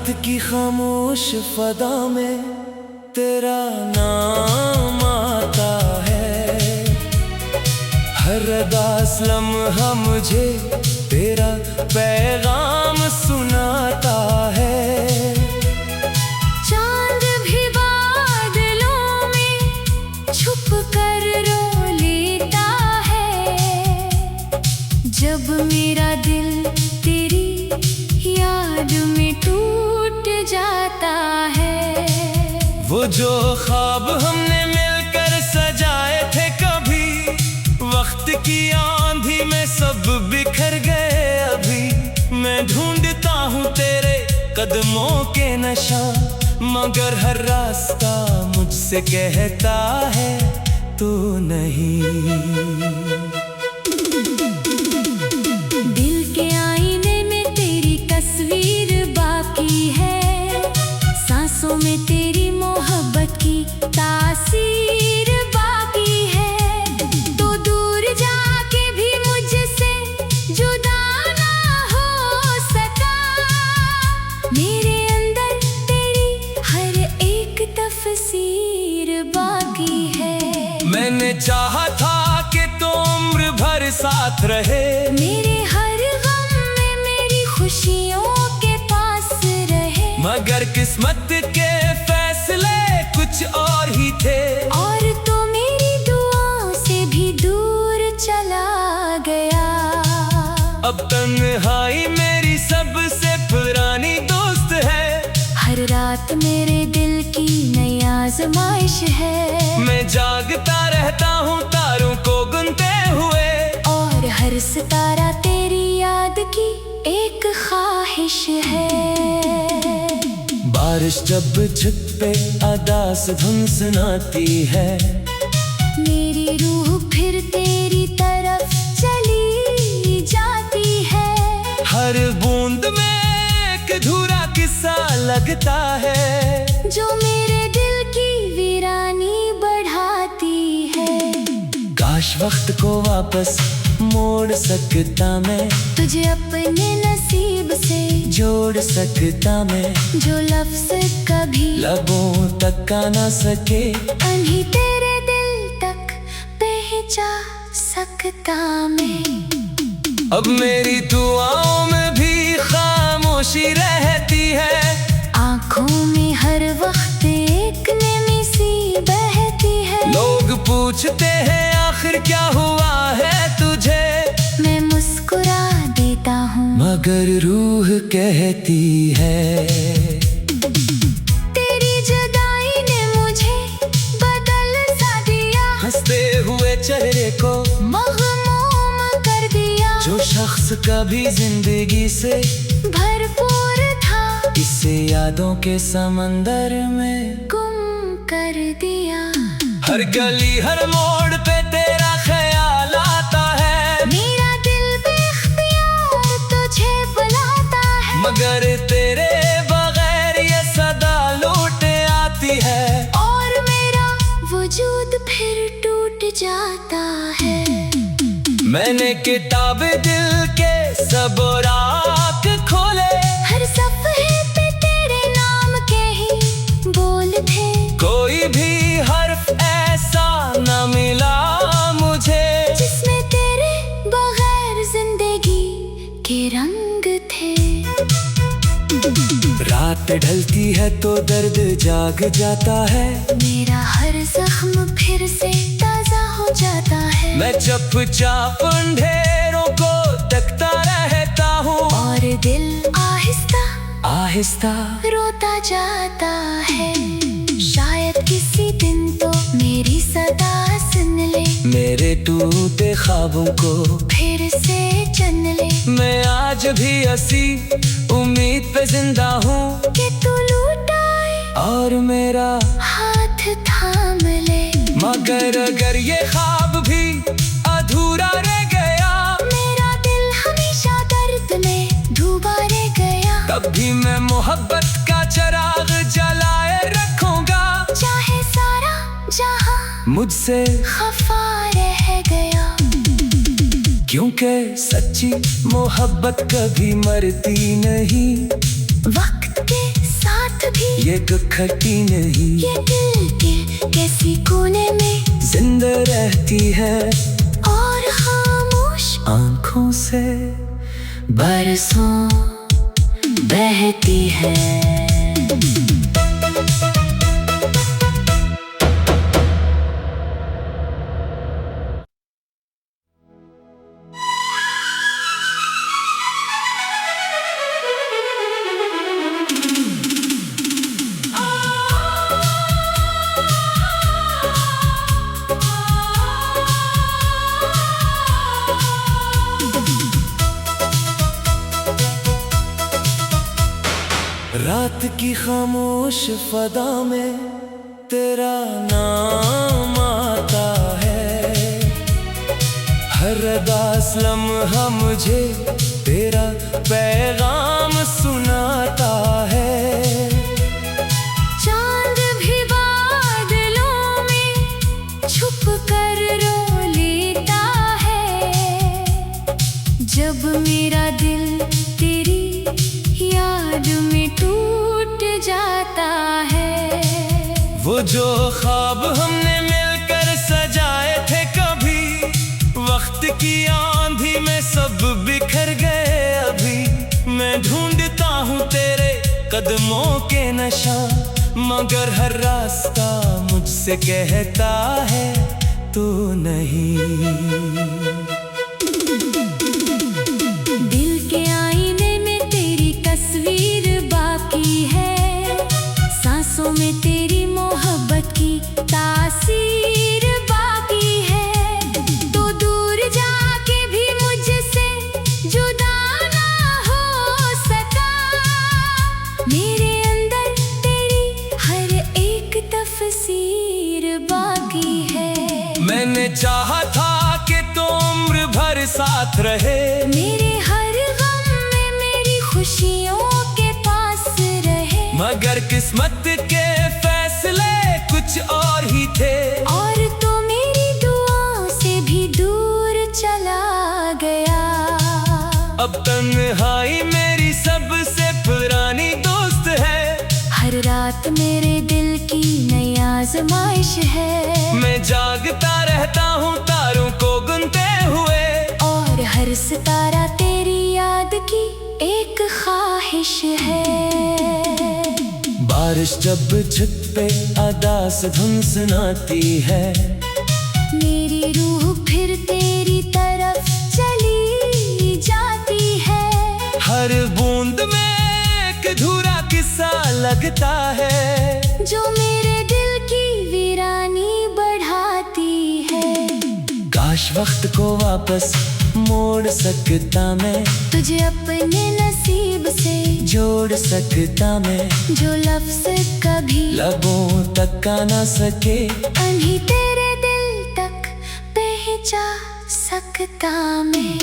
रात की खामोश फदा में तेरा नाम आता है। हर उदास लम्हा मुझे तेरा पैगाम सुनाता है। चांद भी बादलों में छुप कर रो लेता है। जब मेरा दिल तेरी याद में टूट जाता है। वो जो ख्वाब हमने मिलकर सजाए थे कभी, वक्त की आंधी में सब बिखर गए अभी। मैं ढूंढता हूँ तेरे कदमों के निशान, मगर हर रास्ता मुझसे कहता है तू नहीं। दिल के आईने में तेरी तस्वीर बाकी है। सांसों में तेरी मोहब्बत की तासीर बाकी है। तो दूर जाके भी मुझसे जुदा ना हो सका। मेरे अंदर तेरी हर एक तफसीर बाकी है। मैंने चाहा था कि तू उम्र भर साथ रहे, मेरे हर गम में मेरी खुशियों के पास रहे। मगर किस्मत के फैसले कुछ और ही थे। और तो मेरी दुआओं से भी दूर चला गया। अब तन्हाई मेरी सबसे पुरानी दोस्त है। हर रात मेरे दिल की नई आजमाइश है। मैं जागता रहता हूँ तारों को गिनते हुए, और हर सितारा तेरी याद की एक ख्वाहिश है। बारिश जब छत पे अदास धुन सुनाती है, मेरी रूह फिर तेरी तरफ चली जाती है। हर बूंद में एक अधूरा किस्सा लगता है, जो मेरे दिल की वीरानी बढ़ाती है। काश वक्त को वापस मोड़ सकता मैं, तुझे अपने नसीब से जोड़ सकता मैं। जो लफ्ज कभी लबों तक आ ना सके, अन्हीं तेरे दिल तक पहुंचा सकता मैं। अब मेरी दुआओं में भी खामोशी रहती है। आँखों में हर वक्त एक नमी सी बहती है। लोग पूछते हैं आखिर क्या हुआ है तुझे, मैं मुस्कुरा देता हूँ, मगर रूह कहती है तेरी जुदाई ने मुझे बदल सा दिया। हंसते हुए चेहरे को मग़मूम कर दिया। जो शख्स कभी जिंदगी से भरपूर था, इसे यादों के समंदर में गुम कर दिया। हर गली हर मोड़ पे तेरा ख्याल आता है। मेरा दिल बेख्तियार तुझे बुलाता है, मगर तेरे बगैर ये सदा लौट आती है। और मेरा वजूद फिर टूट जाता है। मैंने किताब दिल के सब रात खोले, हर सफ़े पे तेरे नाम के ही बोल थे। कोई भी हर्फ ऐसा न मिला मुझे, जिसमें तेरे बगैर जिंदगी के रंग थे। रात ढलती है तो दर्द जाग जाता है। मेरा हर जख्म फिर से ताजा हो जाता है। मैं चुपचाप अंधेरों को तकता रहता हूँ, और दिल आहिस्ता आहिस्ता रोता जाता है। शायद किसी दिन तो मेरी सदा सुन ले, मेरे टूटे ख्वाबों को फिर से चुन ले। मैं आज भी हंसी उम्मीद पे जिंदा हूँ, कि तू लौट आए और मेरा हाथ थाम ले। मगर अगर ये ख्वाब भी अधूरा रह गया, मेरा दिल हमेशा दर्द में डूबा रह गया। तब भी मैं मोहब्बत का चिराग जलाए रखूंगा, चाहे सारा जहां मुझसे खफा रह गया। क्योंकि सच्ची मोहब्बत कभी मरती नहीं। वक्त के ये खट्टी नहीं, ये दिल के कैसी कोने में जिंदा रहती है और खामोश आंखों से बरसों बहती है। रात की खामोश फदा में तेरा नाम आता है, हर उदास लम्हा मुझे तेरा पैगाम सुनाता है। चांद भी बादलों में छुप कर रो लेता है, जब मेरा दिल तेरी याद में टूट जाता है। वो जो ख्वाब हमने मिलकर सजाए थे कभी, वक्त की आंधी में सब बिखर गए अभी। मैं ढूंढता हूँ तेरे कदमों के निशान, मगर हर रास्ता मुझसे कहता है तू नहीं। दिल के आईने में तेरी तस्वीर बाकी है, सांसों में तेरी मोहब्बत की तासीर बाकी है। तो दूर जाके भी मुझसे जुदा ना हो सका, मेरे अंदर तेरी हर एक तफसीर बाकी है। मैंने चाहा था कि तो उम्र भर साथ रहे, मेरे हर गम में मेरी खुशियों के पास रहे, मगर किस्मत के फैसले कुछ और ही थे। और तो मेरी दुआओं से भी दूर चला गया। अब तन्हाई मेरी सबसे पुरानी दोस्त है, हर रात मेरे दिल की नई आजमाइश है। मैं जागता रहता हूँ तारों को गिनते हुए, और हर सितारा तेरी याद की एक ख्वाहिश है। बारिश जब छत पे अदा से धुन सुनाती है, मेरी रूह फिर तेरी तरफ चली जाती है। हर बूंद में एक अधूरा किस्सा लगता है, जो मेरे दिल की वीरानी बढ़ाती है। काश वक्त को वापस मोड़ सकता मैं, तुझे अपने नसीब से जोड़ सकता मैं, जो लफ्ज कभी लबों तक का ना सके, अभी तेरे दिल तक पहुंचा सकता मैं।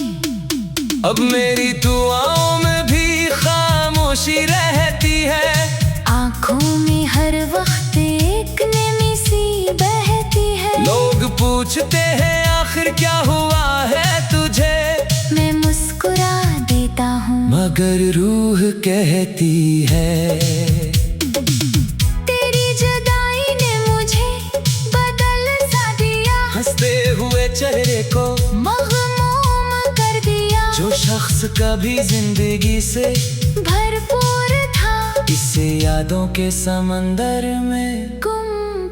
अब मेरी दुआओं में भी खामोशी रहती है, आँखों में हर वक्त एक नमी सी बहती है। लोग पूछते हैं आखिर क्या हुआ है तुझे, मैं मुस्कुरा देता हूँ, मगर रूह कहती है तेरी जुदाई ने मुझे बदल सा दिया। हंसते हुए चेहरे को मग़मूम कर दिया, जो शख्स कभी जिंदगी से भरपूर था, इसे यादों के समंदर में गुम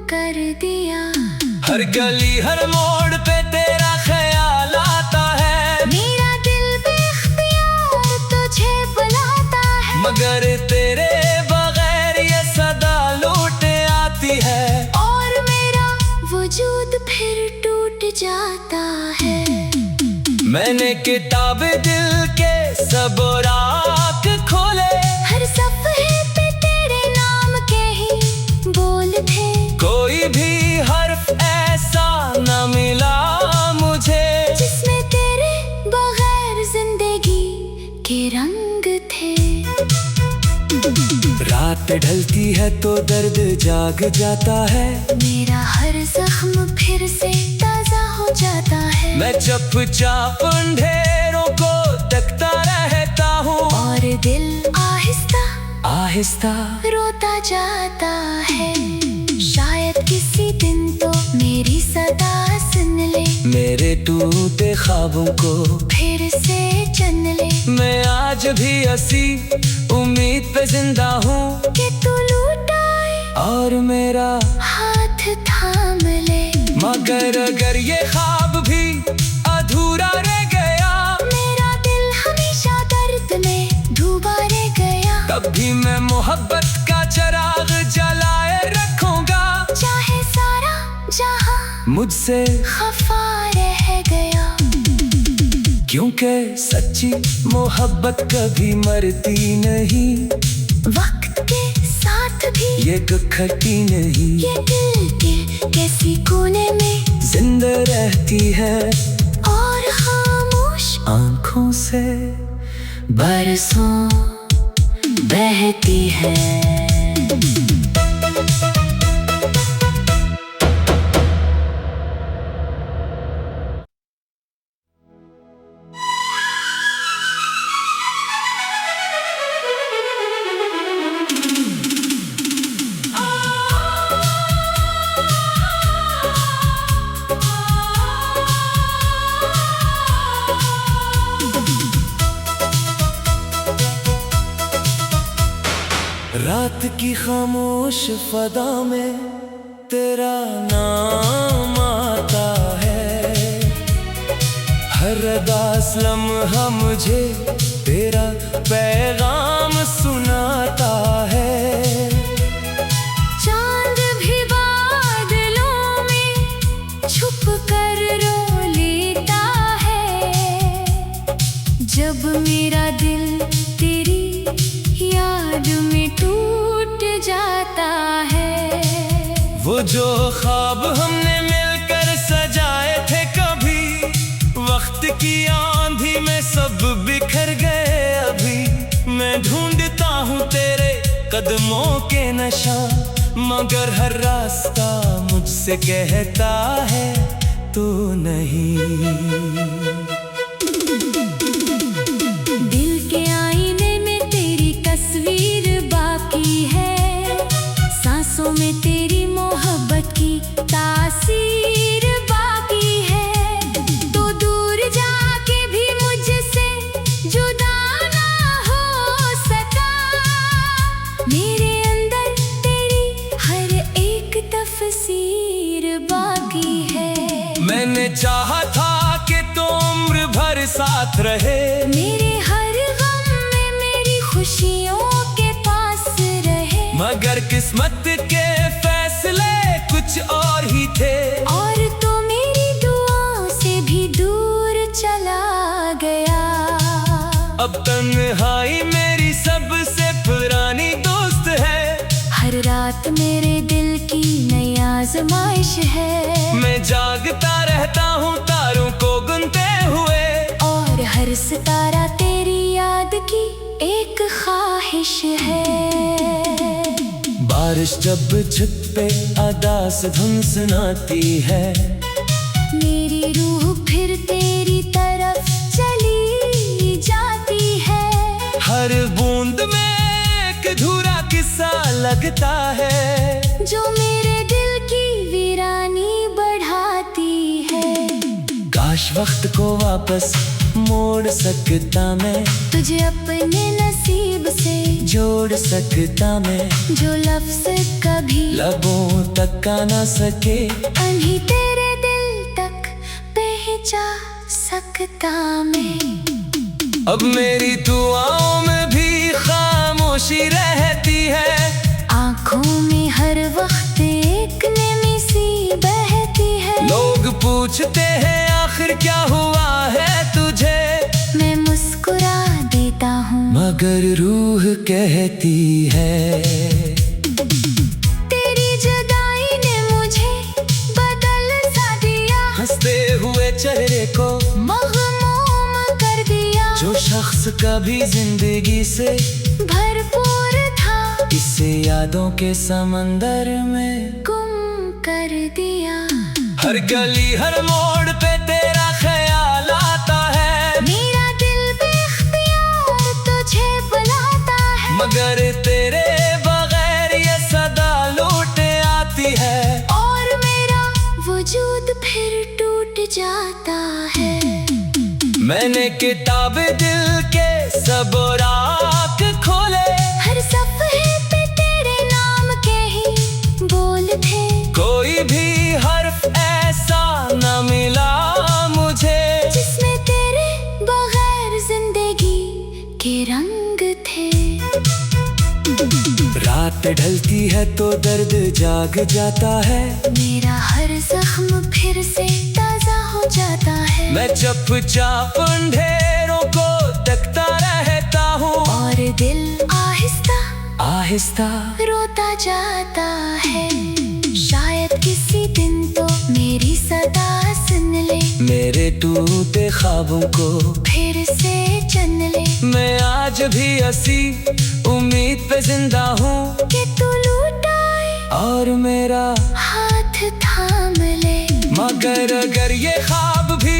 कर दिया। हर गली हर मोड़ पे तेरा ख्याल आता है, मेरा दिल बेख्तियार तुझे बुलाता है, मगर तेरे बगैर ये सदा लौट आती है। और मेरा वजूद फिर टूट जाता है। मैंने किताब दिल के सब रात खोले, हर सफ़े पे तेरे नाम के ही बोल थे, कोई भी हर्फ ऐसा न मिला मुझे, जिसमें तेरे बगैर जिंदगी के रंग थे। रात ढलती है तो दर्द जाग जाता है, मेरा हर जख्म फिर से ताजा हो जाता है। मैं चुपचाप अंधेरों को तकता रहता हूँ, और दिल आहिस्ता आहिस्ता रोता जाता है। शायद किसी दिन तो मेरी सदा सुन ले, मेरे टूटे ख्वाबों को फिर से चुन ले। मैं आज भी हंसी उम्मीद पे जिंदा हूँ कि तू लौट आए और मेरा हाथ थाम ले। मगर अगर ये ख्वाब भी अधूरा रह गया, मेरा दिल हमेशा दर्द में डूबा रह गया, तब भी मैं मोहब्बत का चिराग जलाए रखूंगा। चाहे सारा जहां मुझसे खफा रह गया। क्योंकि सच्ची मोहब्बत कभी मरती नहीं, वक्त के साथ भी ये कखटी नहीं, ये दिल के किसी कोने में जिंदा रहती है और खामोश आंखों से बरसों बहती है। रात की खामोश फदा में तेरा नाम आता है, हर उदास लम्हा मुझे तेरा पैगाम सुनाता है। चांद भी बादलों में छुप कर रो लेता है, जब मेरा दिल तेरी याद में टूट जाता है। वो जो ख्वाब हमने मिलकर सजाए थे कभी, वक्त की आंधी में सब बिखर गए अभी। मैं ढूंढता हूँ तेरे कदमों के नशा, मगर हर रास्ता मुझसे कहता है तू नहीं। दिल के आईने में तेरी तस्वीर बाकी है, सांसों में तेरी मोहब्बत की तासीर बाकी है। तो दूर जाके भी मुझसे जुदा ना हो सका, मेरे अंदर तेरी हर एक तफसीर बाकी है। मैंने चाहा था कि तू उम्र भर साथ रहे, मेरे हर गम में मेरी खुशियों के पास रहे, मगर किस्मत के फैसले कुछ और ही थे। और तो मेरी दुआओं से भी दूर चला गया। अब तन्हाई मेरी सबसे पुरानी दोस्त है, हर रात मेरे दिल की नई आजमाइश है। मैं जागता रहता हूँ तारों को गिनते हुए, और हर सितारा तेरी याद की एक ख्वाहिश है। बारिश जब छत पे अदास धुन सुनाती है, मेरी रूह फिर तेरी तरफ चली जाती है। हर बूंद में एक अधूरा किस्सा लगता है, जो मेरे दिल की वीरानी बढ़ाती है। काश वक्त को वापस मोड़ सकता मैं, तुझे अपने नसीब से जोड़ सकता मैं, जो लफ्ज कभी लबों तक आ ना सके, अभी तेरे दिल तक पहुंचा सकता मैं। अब मेरी दुआओं में भी खामोशी रहती है, आँखों में हर वक्त एक नमी सी बहती है। लोग पूछते हैं आखिर क्या हुआ है तुझे, मैं मुस्कुरा देता हूँ, मगर रूह कहती है तेरी जुदाई ने मुझे बदल सा दिया। हंसते हुए चेहरे को मग़मूम कर दिया, जो शख्स कभी जिंदगी से भरपूर था, इसे यादों के समंदर में गुम कर दिया। हर गली हर मोड़ पे तेरा ख्याल आता है, मेरा दिल बेख्तियार तुझे बुलाता है, मगर तेरे जाता है। मैंने किताब दिल के सब राख खोले, हर सफ़े पे तेरे नाम के ही बोल थे। कोई भी हर्फ ऐसा न मिला मुझे जिसमें तेरे बगैर जिंदगी के रंग थे। रात ढलती है तो दर्द जाग जाता है, मेरा हर जख्म फिर से ताजा हो जाता है। मैं चुपचाप अंधेरों को तकता रहता हूँ, और दिल आहिस्ता आहिस्ता रोता जाता है। शायद किसी दिन तो मेरी सदा सुन ले, मेरे टूटे ख्वाबों को फिर से चन ले। मैं आज भी हंसी उम्मीद पे जिंदा हूँ कि तू लौट आए और मेरा हाथ थाम ले। मगर अगर ये ख्वाब भी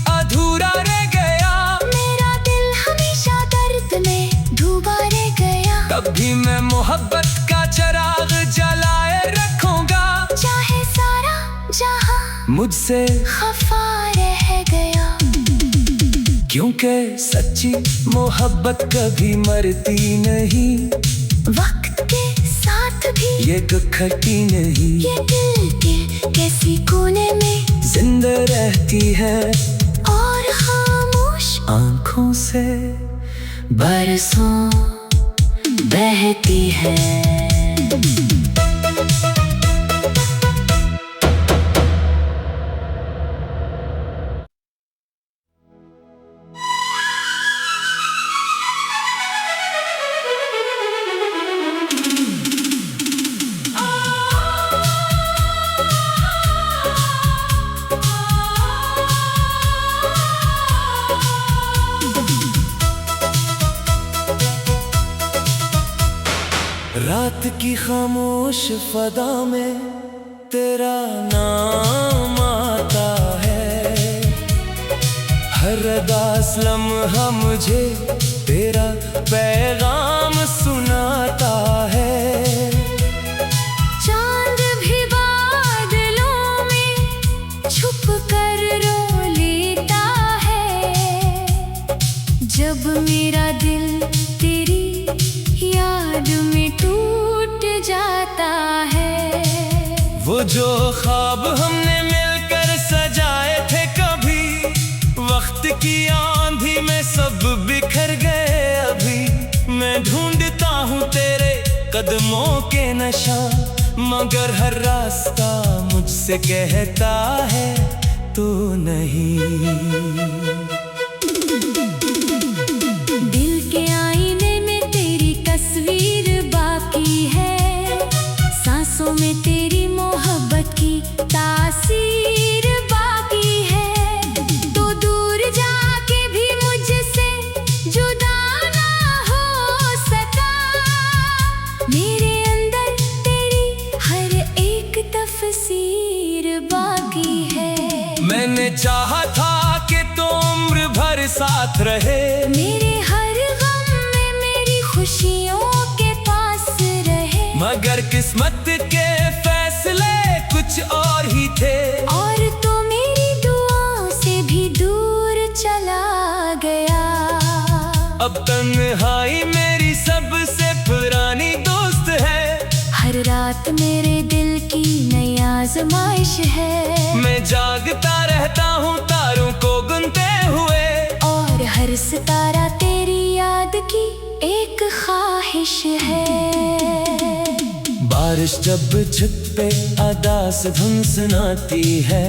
अधूरा रह गया, मेरा दिल हमेशा दर्द में डूबा रह गया। तब भी मैं मोहब्बत का चिराग जलाए रखूंगा, चाहे सारा जहां मुझसे खफा रह गया। क्योंकि सच्ची मोहब्बत कभी मरती नहीं, वक्त के साथ भी ये खटी नहीं, ये दिल के किसी कोने में जिंदा रहती है और खामोश आंखों से बरसों बहती है। रात की खामोश फदा में तेरा नाम आता है, हर उदास लम्हा मुझे तेरा पैगाम सुनाता है। चांद भी बादलों में छुप कर रो लेता है, जब मेरा दिल तेरी याद में टूट जाता है। वो जो ख्वाब हमने मिलकर सजाए थे कभी, वक्त की आंधी में सब बिखर गए अभी। मैं ढूंढता हूँ तेरे कदमों के नशा, मगर हर रास्ता मुझसे कहता है तू नहीं। दिल के आईने में तेरी तस्वीर बाकी है, सांसों में तेरी मोहब्बत की तासीर बाकी है। तो दूर जाके भी मुझसे जुदा ना हो सका, मेरे अंदर तेरी हर एक तफसीर बाकी है। मैंने चाहा था कि तो उम्र भर साथ रहे, मेरे हर गम में मेरी खुशियों के पास रहे। मगर किस्मत के फैसले कुछ और ही थे, और तो मेरी दुआओं से भी दूर चला गया। अब तन्हाई मेरी सबसे पुरानी दोस्त है। हर रात मेरे दिल की नई आजमाइश है। मैं जागता रहता हूँ तारों को गिनते हुए, और हर सितारा तेरी याद की एक ख्वाहिश है। बारिश जब छत पे अदा से धुन सुनाती है,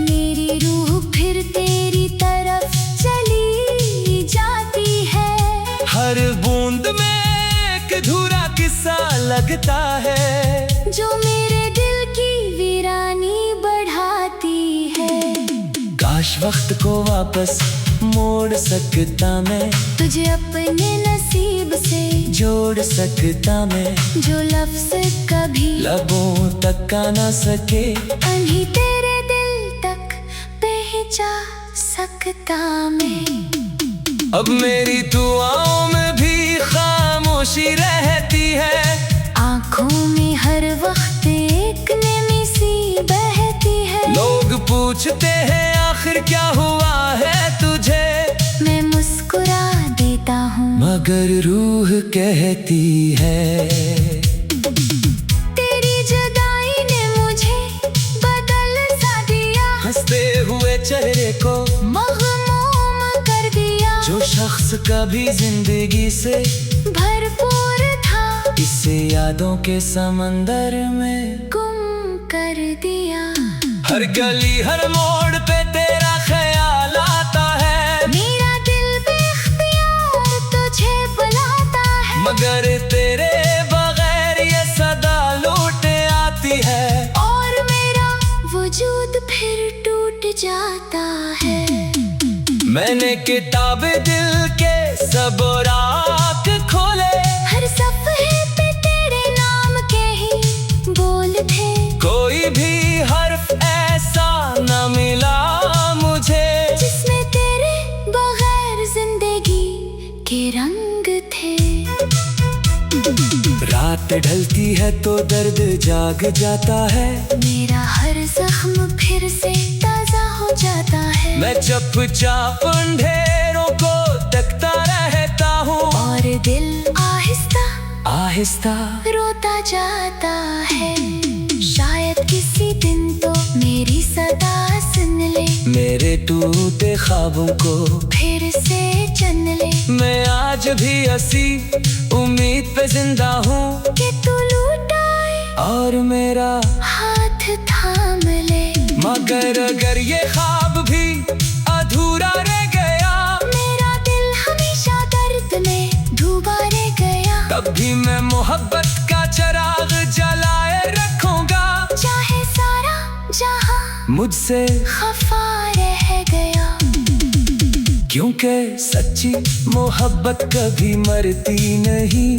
मेरी रूह फिर तेरी तरफ चली जाती है। हर बूंद में एक अधूरा किस्सा लगता है, जो मेरे दिल की वीरानी बढ़ाती है। काश वक्त को वापस मोड़ सकता मैं, तुझे अपने नसीब से जोड़ सकता मैं, जो लफ्ज कभी लबों तक का ना सके, अभी तेरे दिल तक पहुंचा सकता मैं। अब मेरी दुआओं में भी खामोशी रहती है, आँखों में हर वक्त एक नमी सी बहती है। लोग पूछते हैं आखिर क्या हुआ है तुझे, मैं मुस्कुरा देता हूँ मगर रूह कहती है तेरी जुदाई ने मुझे बदल सा दिया, हंसते हुए चेहरे को मग़मूम कर दिया। जो शख्स कभी जिंदगी से भरपूर था इसे यादों के समंदर में गुम कर दिया। हर गली हर मोड़ पे तेरा ख्याल आता है, मेरा दिल बेख्तियार तुझे बुलाता है, मगर तेरे बगैर ये सदा लौट आती है, और मेरा वजूद फिर टूट जाता है। मैंने किताब दिल के सब रात खोले, हर सफ़े पे तेरे नाम के ही बोल थे, कोई भी हर्फ ऐसा न मिला मुझे जिसमें तेरे बगैर जिंदगी के रंग थे। रात ढलती है तो दर्द जाग जाता है, मेरा हर जख्म फिर से ताजा हो जाता है, मैं चुपचाप अंधेरों को तकता रहता हूँ, और दिल आहिस्ता आहिस्ता रोता जाता है। शायद किसी दिन तो मेरी सदा सुन ले, मेरे टूटे ख्वाबों को फिर से चन ले, मैं आज भी हंसी उम्मीद पे जिंदा हूँ, कि तू लौट आए और मेरा हाथ थाम ले। मगर अगर ये ख्वाब भी अधूरा रह गया, मेरा दिल हमेशा दर्द में डूबा रह गया, तब भी मैं मोहब्बत का चिराग जलाए रखूंगा, चाहे सारा जहां मुझसे खफा रह गया। क्योंकि सच्ची मोहब्बत कभी मरती नहीं,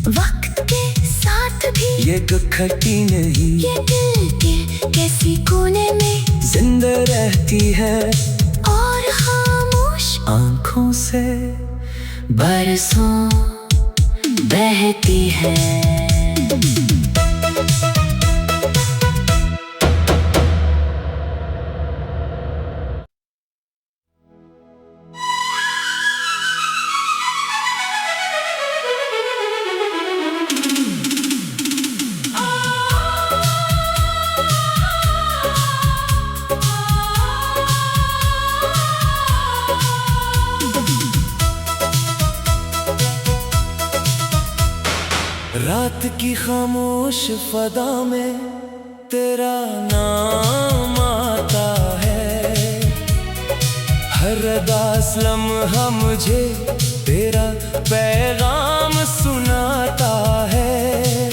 वक्त के साथ भी ये कखटी नहीं, ये दिल के किसी कोने में जिंदा रहती है, और खामोश आंखों से बरसों बहती है। रात की खामोश फदा में तेरा नाम आता है, हर उदास लम्हा मुझे तेरा पैगाम सुनाता है।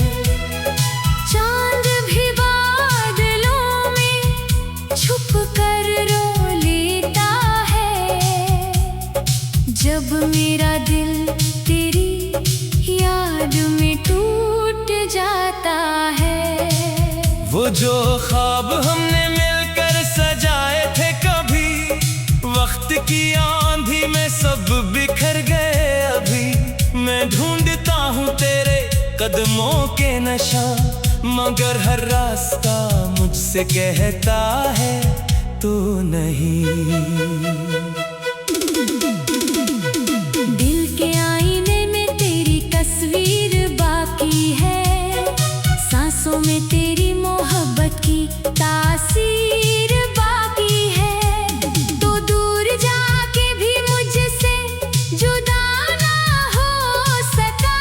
चांद भी बादलों में छुप कर रो लेता है, जब मेरा दिल तेरी याद में टूट जाता है। वो जो ख्वाब हमने मिलकर सजाए थे कभी, वक्त की आंधी में सब बिखर गए अभी। मैं ढूंढता हूँ तेरे कदमों के नशा, मगर हर रास्ता मुझसे कहता है तू नहीं। दिल के आईने में तेरी तस्वीर बाकी है, सांसों में तेरी मोहब्बत की तासीर बाकी है। तो दूर जाके भी मुझसे जुदा ना हो सका,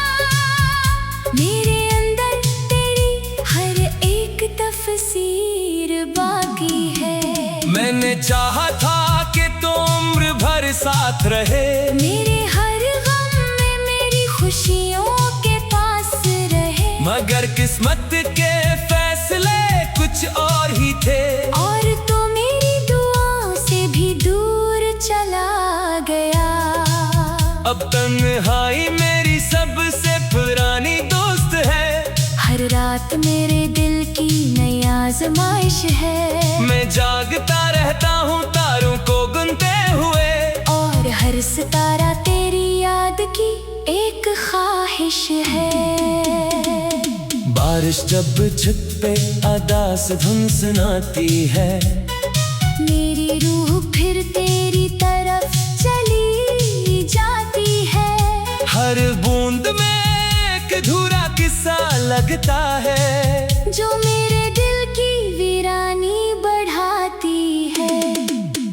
मेरे अंदर तेरी हर एक तफसीर बाकी है। मैंने चाहा था कि तुम उम्र भर साथ रहे, मेरे हर गम में मेरी खुशियों के पास रहे, मगर किस्मत के फैसले कुछ और ही थे। और तो मेरी दुआओं से भी दूर चला गया। अब तन्हाई मेरी सबसे पुरानी दोस्त है, हर रात मेरे दिल की नई आजमाइश है। मैं जागता रहता हूँ तारों को गुनते हुए, और हर सितारा तेरी याद की एक ख्वाहिश है। बार बारिश जब छत पे अदा से धुन सुनाती है, मेरी रूह फिर तेरी तरफ चली जाती है। हर बूंद में एक अधूरा किस्सा लगता है, जो मेरे दिल की वीरानी बढ़ाती है।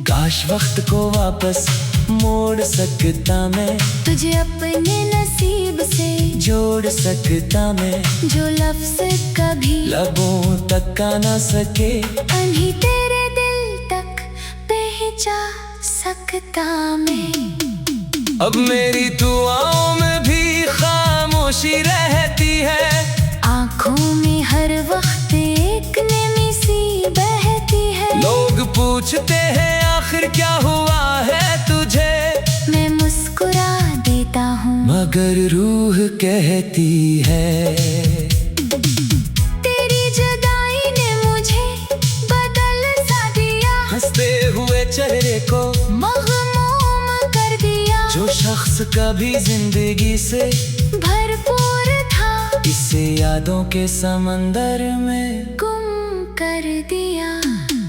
काश वक्त को वापस मोड़ सकता मैं, तुझे अपने नसीब से जोड़ सकता मैं, जो लफ्ज कभी लबों तक आ ना सके, अभी तेरे दिल तक पहुंचा सकता मैं। अब मेरी दुआओं में भी खामोशी रहती है, आँखों में हर वक्त एक नमी सी बहती है। लोग पूछते हैं आखिर क्या हुआ है तुझे, मैं मुस्कुरा देता हूँ, मगर रूह कहती है, तेरी जुदाई ने मुझे बदल सा दिया। हंसते हुए चेहरे को मग़मूम कर दिया। जो शख्स कभी जिंदगी से भरपूर था, इसे यादों के समंदर में गुम कर दिया।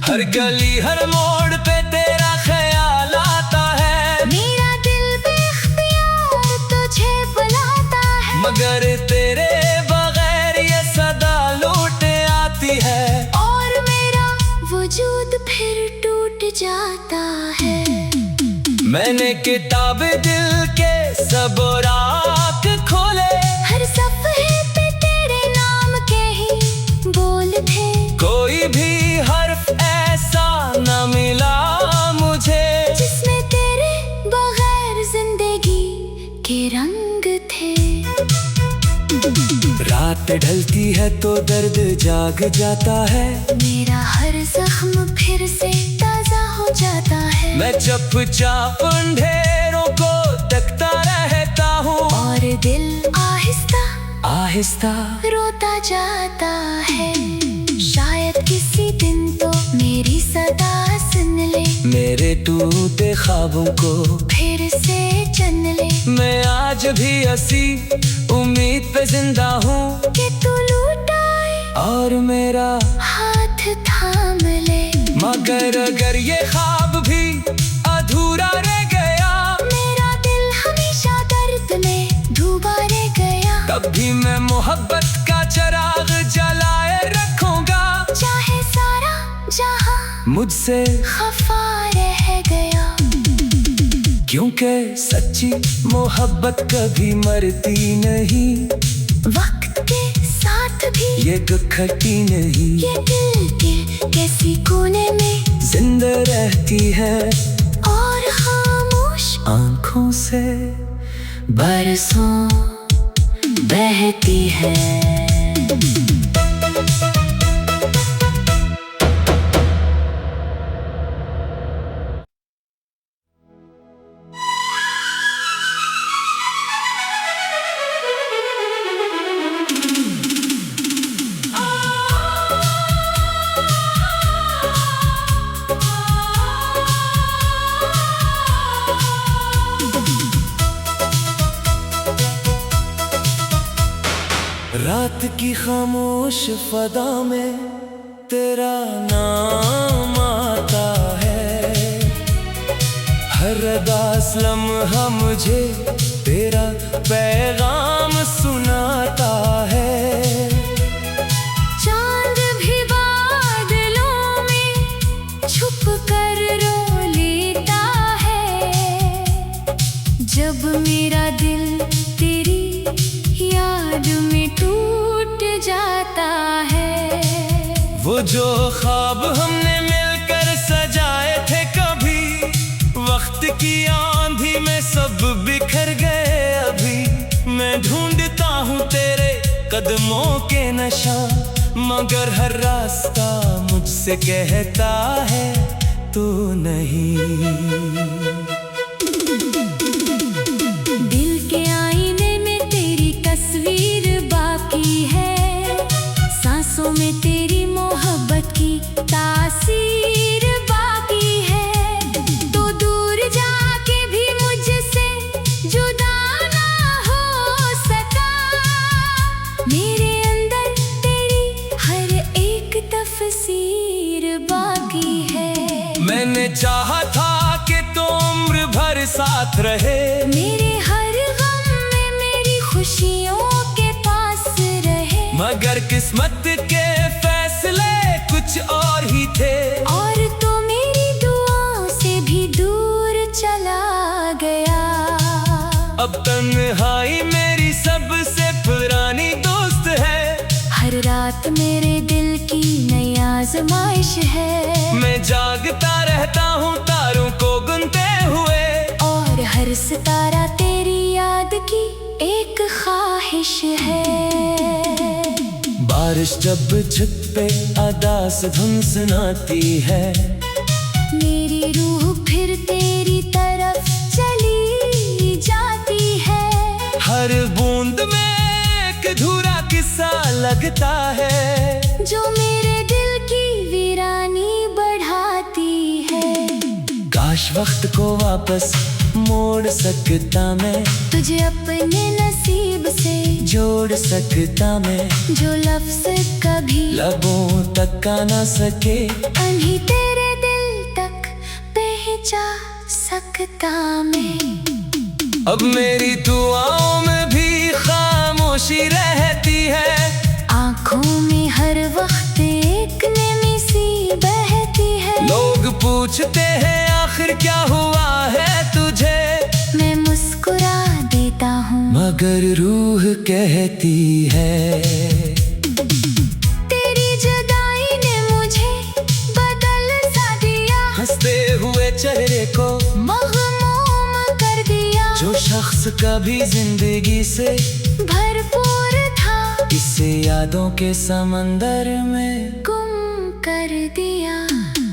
हर गली हर मोड़ पे तेरा ख्याल आता है, मेरा दिल बेख्तियार तुझे बुलाता है, मगर तेरे बगैर ये सदा लौट आती है, और मेरा वजूद फिर टूट जाता है। मैंने किताब दिल के सब रात खोले, हर सफ़े पे तेरे नाम के ही बोल थे। कोई भी हर्फ ऐसा न मिला मुझे, जिसमें तेरे बगैर जिंदगी के रंग थे। रात ढलती है तो दर्द जाग जाता है, मेरा हर जख्म फिर से ताजा हो जाता है। मैं चुपचाप अंधेरों को तकता रहता हूँ, और दिल आहिस्ता आहिस्ता रोता जाता है। शायद किसी दिन तो मेरी सदा सुन ले, मेरे टूटे ख्वाबों को फिर से चन ले। मैं आज भी हंसी उम्मीद पे जिंदा हूँ, कि तू लौट आए और मेरा हाथ थाम ले। मगर अगर ये ख्वाब भी अधूरा रह गया, मेरा दिल हमेशा दर्द में डूबा रह गया। तब भी मैं मोहब्बत का चिराग जलाए रखूंगा, चाहे सारा जहां मुझसे खफा रह गया। क्योंकि सच्ची मोहब्बत कभी मरती नहीं, वक्त के साथ भी ये गखटी नहीं, ये दिल के किसी कोने में जिंदा रहती है, और खामोश आंखों से बरसों बहती है। रात की खामोश फदा में तेरा नाम आता है, हर उदास लम्हा मुझे तेरा पैगाम सुनाता है। चांद भी बादलों में छुप कर रो लेता है, जब मेरा दिल तेरी याद में टूट जाता है। वो जो ख्वाब हमने मिलकर सजाए थे कभी, वक्त की आंधी में सब बिखर गए अभी। मैं ढूंढता हूँ तेरे कदमों के नशा, मगर हर रास्ता मुझसे कहता है तू नहीं। दिल के आईने में तेरी तस्वीर बाकी है, सांसों में तेरी मोहब्बत की तासीर बाकी है। तो दूर जाके भी मुझसे जुदा ना हो सका, मेरे अंदर साथ रहे। मेरे हर गम में मेरी खुशियों के पास रहे। मगर किस्मत के फैसले कुछ और ही थे। और तो मेरी दुआओं से भी दूर चला गया। अब तन्हाई मेरी सबसे पुरानी दोस्त है। हर रात मेरे दिल की नई आजमाइश है। मैं जागता रहता हूँ तारों को गिनते हुए। और हर सितारा तेरी याद की एक ख्वाहिश है। बारिश जब छत पे अदा से धुन सुनाती है। मेरी रूह फिर तेरी तरफ चली जाती है। हर बूंद में एक अधूरा किस्सा लगता है। जो मेरे दिल की वीरानी बढ़ाती है। काश वक्त को वापस मोड़ सकता मैं। तुझे अपने नसीब से जोड़ सकता मैं। जो लफ्ज कभी लबों तक का ना सके। अभी तेरे दिल तक पहुंचा सकता मैं। अब मेरी दुआओं में भी खामोशी रहती है। आँखों में हर वक्त एक नमी सी बहती है। लोग पूछते हैं आखिर क्या हुआ है तुझे। मैं मुस्कुरा देता हूँ मगर रूह कहती है। तेरी जुदाई ने मुझे बदल सा दिया। हंसते हुए चेहरे को मग़मूम कर दिया। जो शख्स कभी जिंदगी से भरपूर था इसे यादों के समंदर में गुम कर दिया।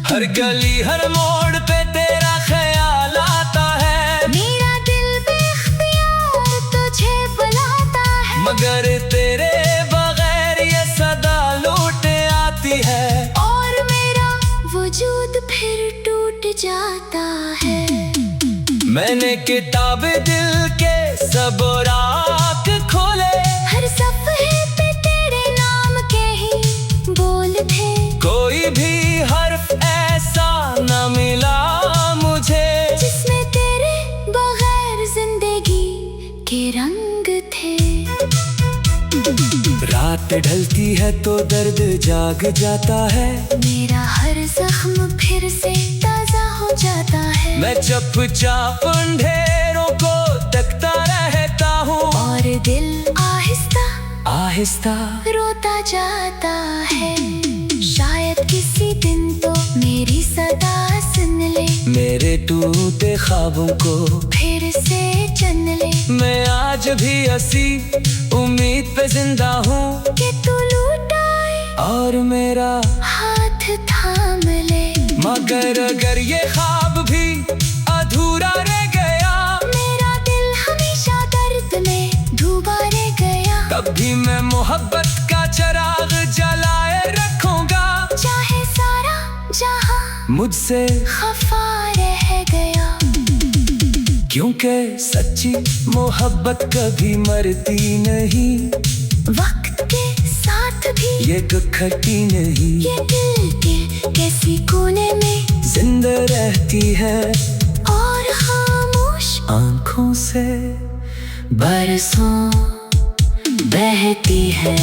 हर गली हर मोड़ पे तेरा ख्याल आता है। मेरा दिल बेख्तियार तुझे बुलाता है। मगर तेरे बगैर ये सदा लौट आती है। और मेरा वजूद फिर टूट जाता है। मैंने किताब दिल के सब रात खोले। हर सफ़े पे तेरे नाम के ही बोल थे। कोई भी हर्फ ऐसा न मिला मुझे जिसमें तेरे बगैर जिंदगी के रंग थे। रात ढलती है तो दर्द जाग जाता है। मेरा हर जख्म फिर से ताजा हो जाता है। मैं चुपचाप अंधेरों को तकता रहता हूँ। और दिल आहिस्ता आहिस्ता रोता जाता है। शायद किसी दिन तो मेरी सदा सुन ले। मेरे टूटे ख्वाबों को फिर से चन ले। मैं आज भी हंसी उम्मीद पे जिंदा हूँ कि तू लौट आए और मेरा हाथ थाम ले। मगर अगर ये ख्वाब भी अधूरा रह गया। मेरा दिल हमेशा दर्द में डूबा रह गया। तब भी मैं मोहब्बत का चिराग जलाए रखूंगा। चाहे सारा जहां मुझसे खफा रह गया। क्योंकि सच्ची मोहब्बत कभी मरती नहीं। वक्त के साथ भी ये कखटी नहीं। ये दिल के किसी कोने में जिंदा रहती है। और खामोश आँखों से बरसों बहती है।